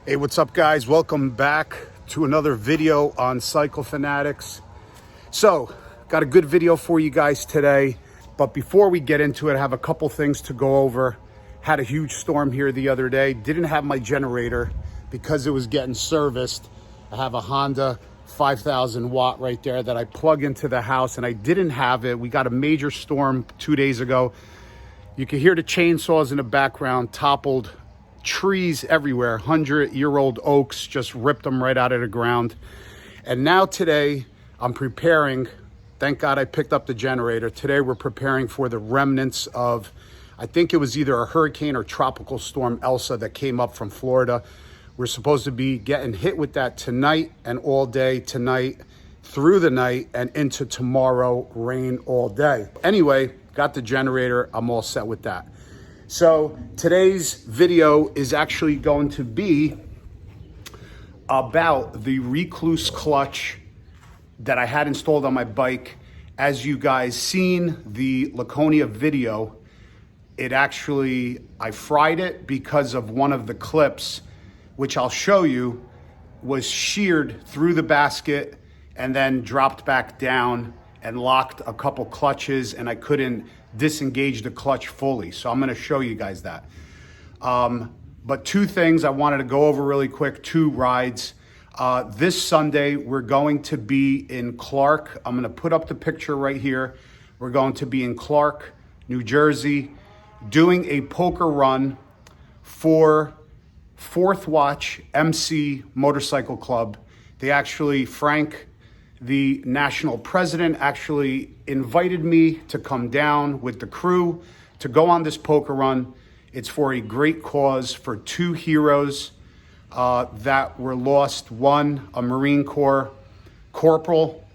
Hey, what's up guys? Welcome back to another video on Cycle Fanatix. So, got a good video for you guys today, but before we get into it, I have a couple things to go over. Had a huge storm here the other day. Didn't have my generator because it was getting serviced. I have a Honda 5,000 watt right there that I plug into the house, and I didn't have it. We got a major storm 2 days ago. You can hear the chainsaws in the background, toppled trees everywhere, 100-year-old oaks, just ripped them right out of the ground. And now today I'm preparing, thank God I picked up the generator. Today we're preparing for the remnants of, I think it was either a hurricane or tropical storm Elsa that came up from Florida. We're supposed to be getting hit with that tonight and all day tonight, through the night and into tomorrow, rain all day. Anyway, got the generator, I'm all set with that. So today's video is actually going to be about the Rekluse clutch that I had installed on my bike. As you guys seen the LACONIA video, I fried it because of one of the clips, which I'll show you, was sheared through the basket and then dropped back down and locked a couple clutches, and I couldn't disengage the clutch fully. So I'm gonna show you guys that. But two things I wanted to go over really quick, two rides. This Sunday, we're going to be in Clark. I'm gonna put up the picture right here. We're going to be in Clark, New Jersey, doing a poker run for Fourth Watch MC Motorcycle Club. They actually, Frank, the national president, actually invited me to come down with the crew to go on this poker run. It's for a great cause, for two heroes that were lost. One, a Marine Corps corporal,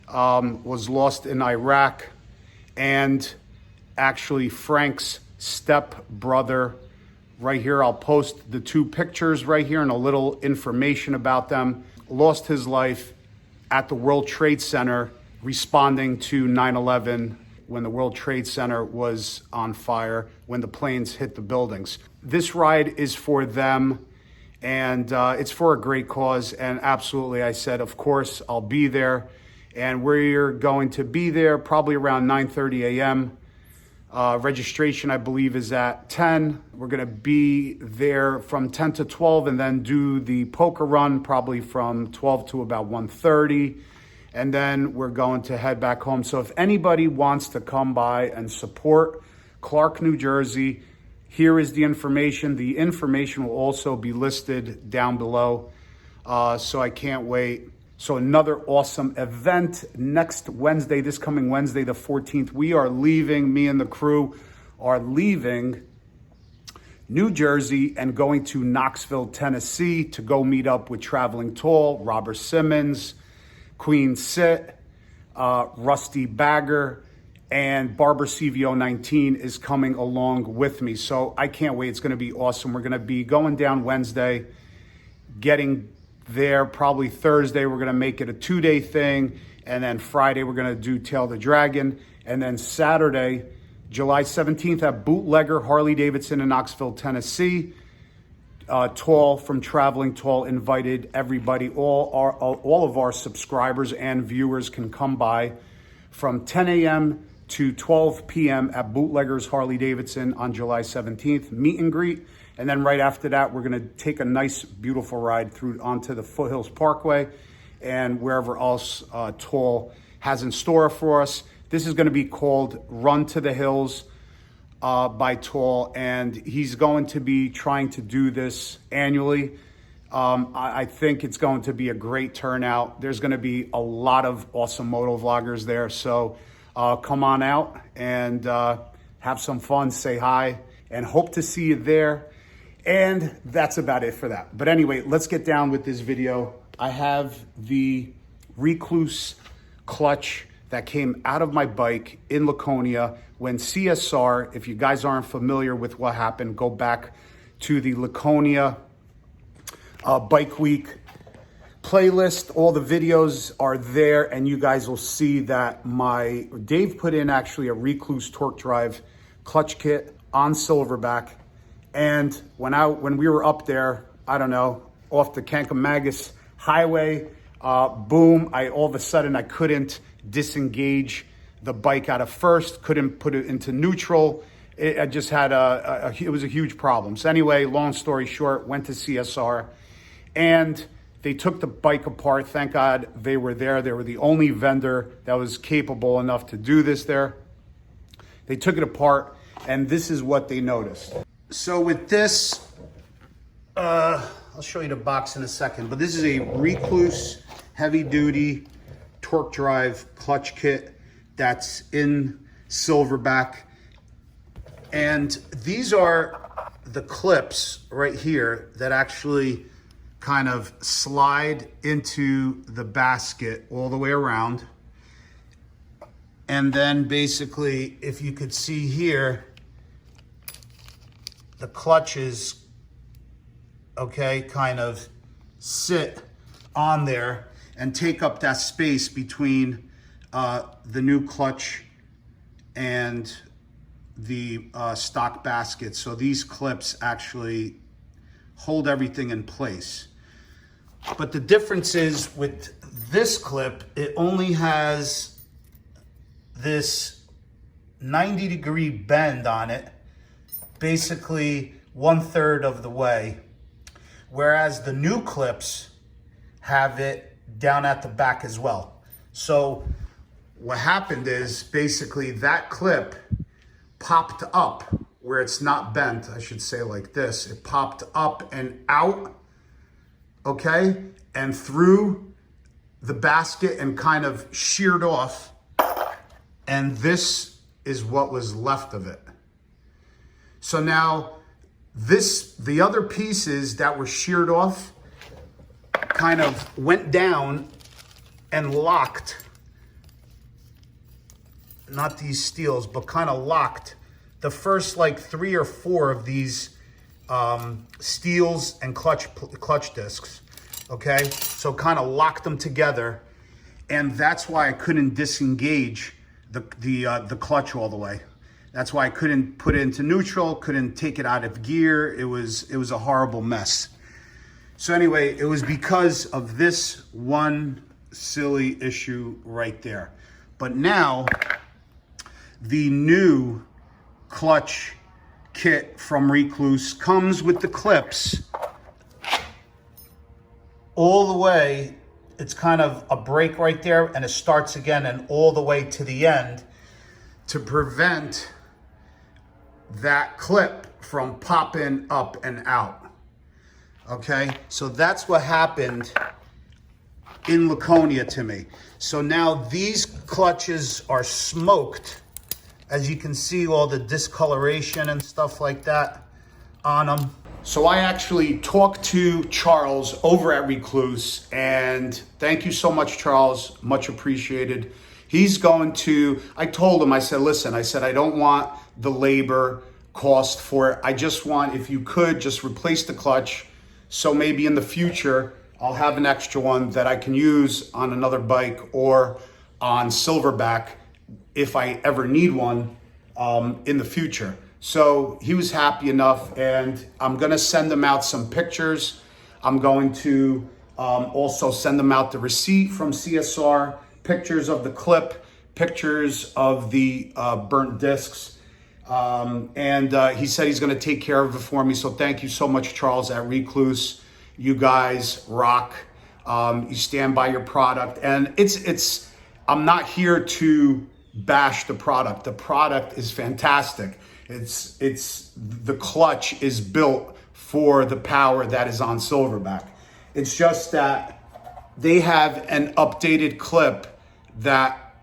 was lost in Iraq, and actually Frank's step brother. Right here, I'll post the two pictures right here and a little information about them. Lost his life at the World Trade Center responding to 9/11 when the World Trade Center was on fire, when the planes hit the buildings. This ride is for them, and it's for a great cause. And absolutely, I said, of course, I'll be there. And we're going to be there probably around 9:30 a.m. Registration, I believe, is at 10. We're gonna be there from 10 to 12 and then do the poker run probably from 12 to about 1:30. And then we're going to head back home. So if anybody wants to come by and support Clark, New Jersey, here is the information. The information will also be listed down below. So I can't wait. So another awesome event next Wednesday, this coming Wednesday, the 14th. We are leaving, me and the crew are leaving New Jersey and going to Knoxville, Tennessee to go meet up with Traveling Tall, Robert Simmons, Queen Sit, Rusty Bagger, and Barbara CVO19 is coming along with me. So I can't wait, it's gonna be awesome. We're gonna be going down Wednesday, getting there probably Thursday. We're gonna make it a 2-day thing, and then Friday we're gonna do Tail the Dragon, and then Saturday, July 17th at Bootlegger Harley Davidson in Knoxville, Tennessee. Tall from Traveling Tall invited everybody. All of our subscribers and viewers can come by from 10 a.m. to 12 p.m. at Bootleggers Harley Davidson on July 17th, meet and greet. And then right after that, we're gonna take a nice, beautiful ride through onto the Foothills Parkway and wherever else Tall has in store for us. This is gonna be called Run to the Hills by Tall, and he's going to be trying to do this annually. I think it's going to be a great turnout. There's gonna be a lot of awesome moto vloggers there. So come on out and have some fun, say hi, and hope to see you there. And that's about it for that. But anyway, let's get down with this video. I have the Rekluse clutch that came out of my bike in LACONIA when CSR, if you guys aren't familiar with what happened, go back to the LACONIA Bike Week playlist. All the videos are there, and you guys will see that Dave put in actually a Rekluse torque drive clutch kit on silverback. And when we were up there, I don't know, off the Kankamagus Highway. Boom, all of a sudden I couldn't disengage the bike out of first, couldn't put it into neutral. I just had it was a huge problem. So anyway, long story short, went to CSR and they took the bike apart. Thank God they were there. They were the only vendor that was capable enough to do this there. They took it apart and this is what they noticed. So with this, I'll show you the box in a second, but this is a Rekluse heavy duty torque drive clutch kit that's in silverback. And these are the clips right here that actually kind of slide into the basket all the way around. And then basically, if you could see here, the clutches, okay, kind of sit on there and take up that space between the new clutch and the stock basket. So these clips actually hold everything in place. But the difference is with this clip, it only has this 90-degree bend on it, basically 1/3 of the way. Whereas the new clips have it down at the back as well. So what happened is basically that clip popped up where it's not bent, I should say like this. It popped up and out, okay? And through the basket and kind of sheared off. And this is what was left of it. So now the other pieces that were sheared off kind of went down and locked, not these steels, but kind of locked the first like 3 or 4 of these steels and clutch discs, okay? So kind of locked them together, and that's why I couldn't disengage the clutch all the way. That's why I couldn't put it into neutral, couldn't take it out of gear. It was a horrible mess. So anyway, it was because of this one silly issue right there. But now, the new clutch kit from Rekluse comes with the clips all the way. It's kind of a break right there, and it starts again and all the way to the end to prevent that clip from popping up and out. Okay, so that's what happened in LACONIA to me. So now these clutches are smoked. As you can see, all the discoloration and stuff like that on them. So I actually talked to Charles over at Rekluse, and thank you so much, Charles, much appreciated. He's going to, I told him, I said, listen, I don't want the labor cost for it. I just want, if you could, just replace the clutch. So maybe in the future, I'll have an extra one that I can use on another bike or on silverback if I ever need one in the future. So he was happy enough, and I'm gonna send them out some pictures. I'm going to also send them out the receipt from CSR, pictures of the clip, pictures of the burnt discs. He said he's gonna take care of it for me. So thank you so much, Charles at Rekluse. You guys rock. You stand by your product, and I'm not here to bash the product. The product is fantastic. The clutch is built for the power that is on silverback. It's just that they have an updated clip that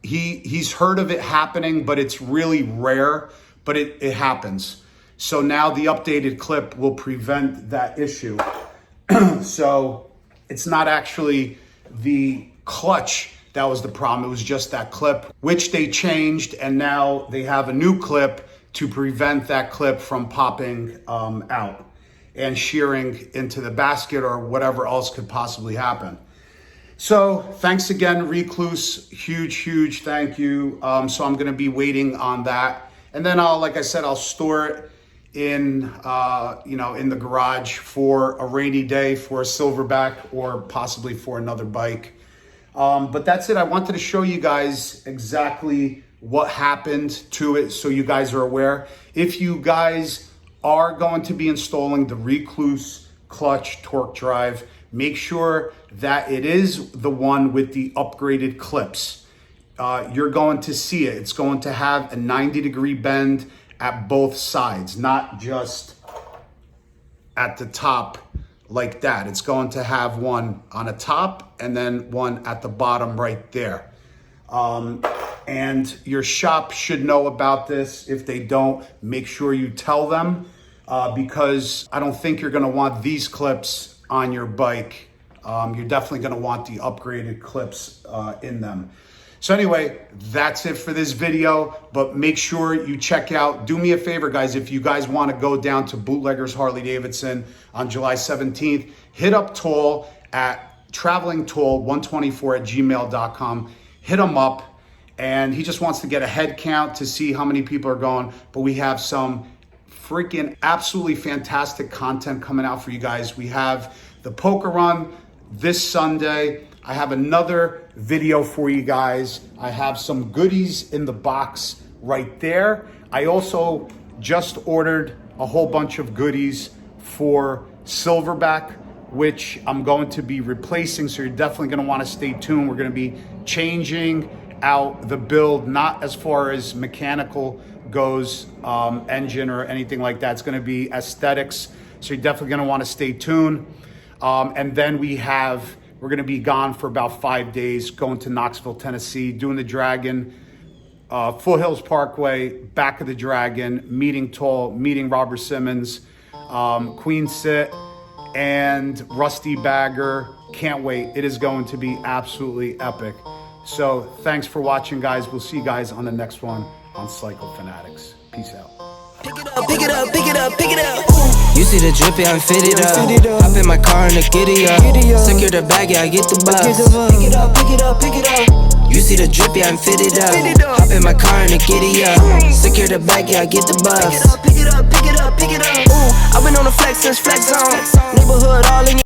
he's heard of it happening, but it's really rare, but it happens. So now the updated clip will prevent that issue. So it's not actually the clutch that was the problem. It was just that clip, which they changed, and now they have a new clip to prevent that clip from popping out and shearing into the basket or whatever else could possibly happen. So thanks again, Rekluse. Huge thank you. So I'm gonna be waiting on that. And then like I said, I'll store it in in the garage for a rainy day, for a silverback, or possibly for another bike. But that's it. I wanted to show you guys exactly what happened to it so you guys are aware. If you guys are going to be installing the Rekluse clutch torque drive, make sure that it is the one with the upgraded clips. You're going to see it. It's going to have a 90-degree bend at both sides, not just at the top like that. It's going to have one on the top and then one at the bottom right there. And your shop should know about this. If they don't, make sure you tell them, because I don't think you're gonna want these clips on your bike. You're definitely gonna want the upgraded clips in them. So anyway, that's it for this video, but make sure you check out, do me a favor guys, if you guys wanna go down to Bootleggers Harley Davidson on July 17th, hit up Toll at travelingtoll124@gmail.com, hit him up, and he just wants to get a head count to see how many people are going, but we have some freaking absolutely fantastic content coming out for you guys. We have the poker run this Sunday. I have another video for you guys. I have some goodies in the box right there. I also just ordered a whole bunch of goodies for Silverback, which I'm going to be replacing, so you're definitely gonna wanna stay tuned. We're gonna be changing out the build, not as far as mechanical goes, engine or anything like that. It's gonna be aesthetics, so you're definitely gonna wanna stay tuned. And then we're gonna be gone for about 5 days, going to Knoxville, Tennessee, doing the Dragon, Foothills Parkway, back of the Dragon, meeting Toll, meeting Robert Simmons, Queen Sit, and Rusty Bagger. Can't wait. It is going to be absolutely epic. So thanks for watching, guys. We'll see you guys on the next one on Cycle Fanatix. Peace out. Pick it up, pick it up, pick it up, pick it up. You see the drip, yeah, I'm fitted up. Hop in my car and the giddy up. Secure the bag, yeah, I get the bus. Pick it up, pick it up, pick it up. You see the drip, yeah, I'm fitted up. Hop in my car and the giddy up. Secure the bag, yeah, I get the bus. Pick it up, pick it up, pick it up, pick it up. I've been on the flex since flex on. Neighborhood all in your